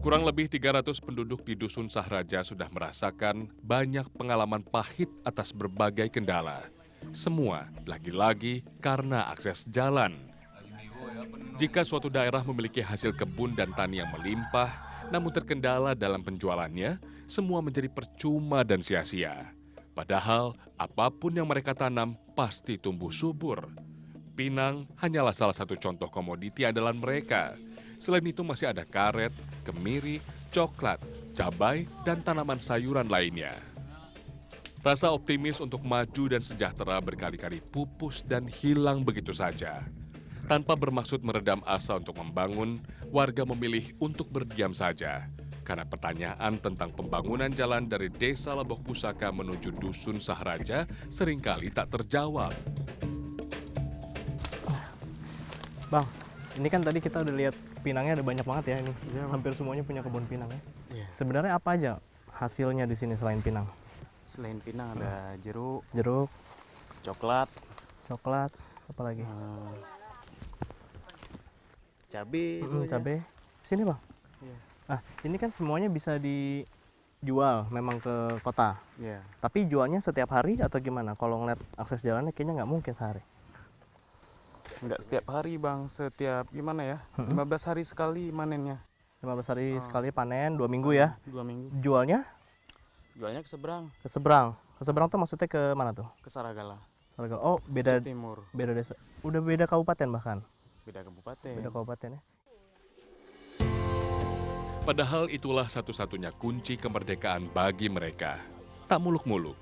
Kurang lebih 300 penduduk di Dusun Sahraja sudah merasakan banyak pengalaman pahit atas berbagai kendala. Semua lagi-lagi karena akses jalan. Jika suatu daerah memiliki hasil kebun dan tani yang melimpah, namun terkendala dalam penjualannya, semua menjadi percuma dan sia-sia. Padahal apapun yang mereka tanam pasti tumbuh subur. Pinang hanyalah salah satu contoh komoditi andalan mereka. Selain itu masih ada karet, kemiri, coklat, cabai, dan tanaman sayuran lainnya. Rasa optimis untuk maju dan sejahtera berkali-kali pupus dan hilang begitu saja. Tanpa bermaksud meredam asa untuk membangun, warga memilih untuk berdiam saja. Karena pertanyaan tentang pembangunan jalan dari Desa Lebok Pusaka menuju Dusun Sahraja seringkali tak terjawab. Bang, ini kan tadi kita udah lihat pinangnya ada banyak banget ya ini. Hampir semuanya punya kebun pinang ya. Iya. Sebenarnya apa aja hasilnya di sini selain pinang? Selain pinang ada jeruk, Jeruk, coklat, coklat, apa lagi? cabai, Cabai. Sini bang. Iya. Nah, ini kan semuanya bisa dijual memang ke kota. Iya. Tapi jualnya setiap hari atau gimana? Kalau ngeliat akses jalannya kayaknya nggak mungkin sehari. Enggak setiap hari bang, setiap gimana ya? 15 hari sekali manennya. 15 hari sekali panen, 2 minggu ya. 2 minggu. Jualnya Jualnya ke seberang, ke seberang. Ke seberang tuh maksudnya ke mana tuh? ke Saragala, Oh, beda timur, beda desa. Udah beda kabupaten bahkan. beda kabupaten. Beda kabupaten ya. Padahal itulah satu-satunya kunci kemerdekaan bagi mereka. Tak muluk-muluk,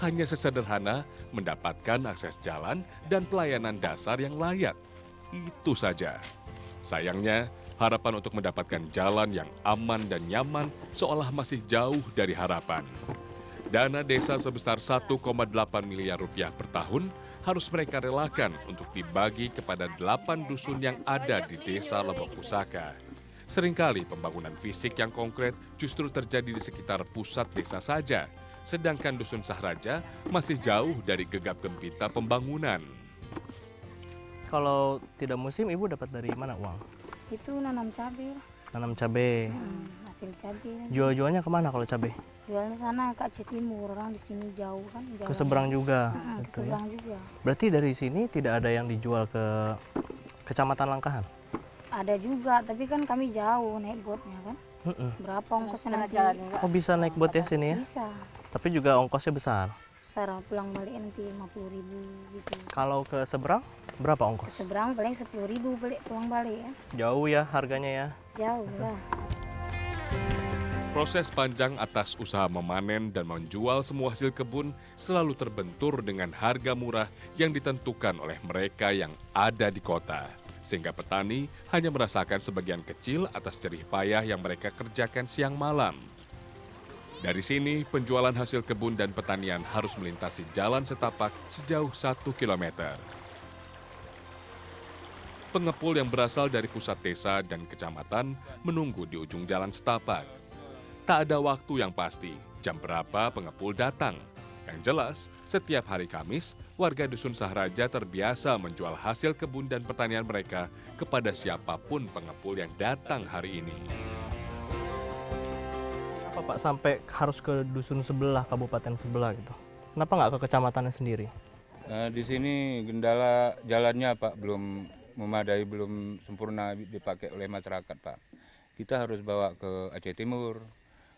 hanya sesederhana mendapatkan akses jalan dan pelayanan dasar yang layak. Itu saja. Sayangnya, harapan untuk mendapatkan jalan yang aman dan nyaman seolah masih jauh dari harapan. Dana desa sebesar 1,8 miliar rupiah per tahun harus mereka relakan untuk dibagi kepada 8 dusun yang ada di Desa Lebok Pusaka. Seringkali pembangunan fisik yang konkret justru terjadi di sekitar pusat desa saja, sedangkan Dusun Sahraja masih jauh dari gegap gempita pembangunan. Kalau tidak musim ibu dapat dari mana uang? Itu nanam cabai lah. Nanam cabai. Hasil cabai. Jual-jualnya kemana kalau cabai? Jualnya sana ke Aceh Timur, orang di sini jauh kan. Ke seberang juga. Ke gitu ya. seberang juga. Berarti dari sini tidak ada yang dijual ke Kecamatan Langkahan? Ada juga, tapi kan kami jauh naik botnya kan. Berapa ongkosnya nanti? Oh bisa naik bot ya sini ya? Bisa. Tapi juga ongkosnya besar. Sarang pulang balik nanti 50.000 gitu. Kalau ke seberang berapa ongkos? Ke seberang paling 10.000 balik pulang balik ya. Jauh ya harganya ya? Jauh lah. Proses panjang atas usaha memanen dan menjual semua hasil kebun selalu terbentur dengan harga murah yang ditentukan oleh mereka yang ada di kota. Sehingga petani hanya merasakan sebagian kecil atas jerih payah yang mereka kerjakan siang malam. Dari sini, penjualan hasil kebun dan pertanian harus melintasi jalan setapak sejauh 1 kilometer. Pengepul yang berasal dari pusat desa dan kecamatan menunggu di ujung jalan setapak. Tak ada waktu yang pasti, jam berapa pengepul datang. Yang jelas, setiap hari Kamis, warga Dusun Sahraja terbiasa menjual hasil kebun dan pertanian mereka kepada siapapun pengepul yang datang hari ini. Apa Pak sampai harus ke dusun sebelah, kabupaten sebelah gitu? Kenapa nggak ke kecamatannya sendiri? Nah, di sini kendala jalannya Pak belum memadai, belum sempurna dipakai oleh masyarakat Pak. Kita harus bawa ke Aceh Timur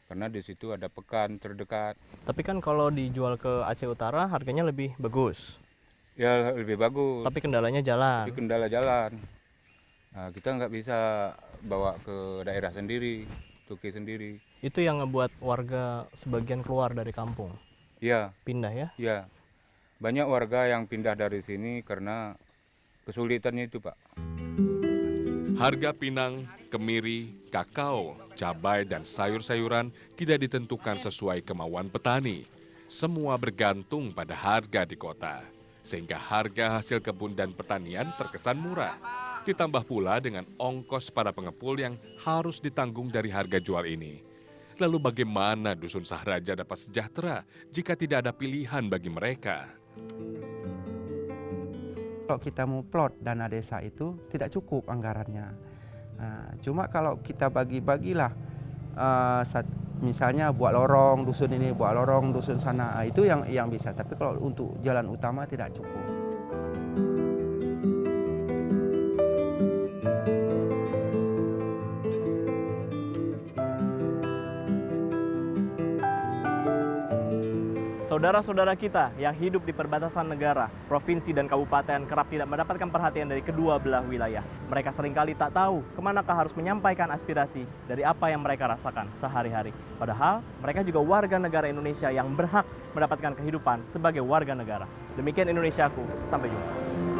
karena di situ ada pekan terdekat. Tapi kan kalau dijual ke Aceh Utara harganya lebih bagus. Ya lebih bagus. Tapi kendalanya jalan. Tapi kendala jalan. Nah, kita nggak bisa bawa ke daerah sendiri, tuki sendiri. Itu yang ngebuat warga sebagian keluar dari kampung. Ya, Pindah ya? ya. Banyak warga yang pindah dari sini karena kesulitannya itu Pak. Harga pinang, kemiri, kakao, cabai, dan sayur-sayuran tidak ditentukan sesuai kemauan petani. Semua bergantung pada harga di kota. Sehingga harga hasil kebun dan pertanian terkesan murah. Ditambah pula dengan ongkos para pengepul yang harus ditanggung dari harga jual ini. Lalu bagaimana Dusun Sahraja dapat sejahtera jika tidak ada pilihan bagi mereka? Kalau kita mau plot dana desa itu tidak cukup anggarannya. Nah, cuma kalau kita bagi-bagilah misalnya buat lorong dusun ini, buat lorong dusun sana, itu yang bisa. Tapi kalau untuk jalan utama tidak cukup. Saudara-saudara kita yang hidup di perbatasan negara, provinsi dan kabupaten kerap tidak mendapatkan perhatian dari kedua belah wilayah. Mereka seringkali tak tahu kemanakah harus menyampaikan aspirasi dari apa yang mereka rasakan sehari-hari. Padahal mereka juga warga negara Indonesia yang berhak mendapatkan kehidupan sebagai warga negara. Demikian Indonesiaku, sampai jumpa.